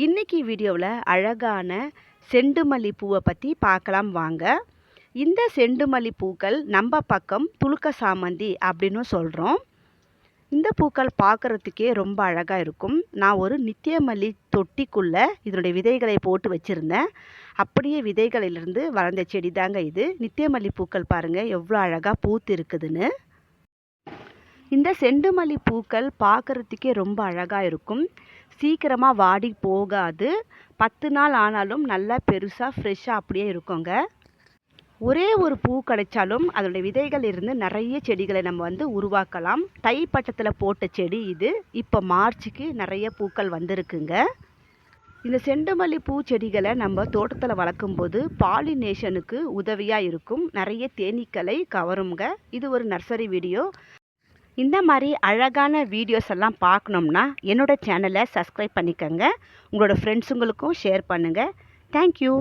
இன்னைக்கு வீடியோவில் அழகான செண்டுமல்லி பூவை பற்றி பார்க்கலாம் வாங்க. இந்த செண்டுமல்லி பூக்கள் நம்ம பக்கம் துலுக்க சாமந்தி அப்படின்னு சொல்கிறோம். இந்த பூக்கள் பார்க்குறதுக்கே ரொம்ப அழகாக இருக்கும். நான் ஒரு நித்தியமல்லி தொட்டிக்குள்ளே இதனுடைய விதைகளை போட்டு வச்சுருந்தேன். அப்படியே விதைகளிலிருந்து வளர்ந்த செடி தாங்க இது. நித்தியமல்லி பூக்கள் பாருங்கள் எவ்வளோ அழகாக பூத்து இருக்குதுன்னு. இந்த செண்டுமல்லி பூக்கள் பார்க்குறதுக்கே ரொம்ப அழகாக இருக்கும். சீக்கிரமாக வாடி போகாது. 10 நாள் ஆனாலும் நல்லா பெருசாக ஃப்ரெஷ்ஷாக அப்படியே இருக்குங்க. ஒரே ஒரு பூ கிடைச்சாலும் அதோடைய விதைகள் இருந்து நிறைய செடிகளை நம்ம உருவாக்கலாம். தை பட்டத்தில் போட்ட செடி இது. இப்போ மார்ச்சுக்கு நிறைய பூக்கள் வந்திருக்குங்க. இந்த செண்டுமல்லி பூச்செடிகளை நம்ம தோட்டத்தில் வளர்க்கும்போது பாலினேஷனுக்கு உதவியாக இருக்கும். நிறைய தேனீக்களை கவருங்க. இது ஒரு நர்சரி வீடியோ. இந்த மாதிரி அழகான வீடியோஸ் எல்லாம் பார்க்கணும்னா என்னோட சேனலை சப்ஸ்கிரைப் பண்ணிக்கோங்க. உங்களோட ஃப்ரெண்ட்ஸுங்களுக்கும் ஷேர் பண்ணுங்கள். தேங்க்யூ.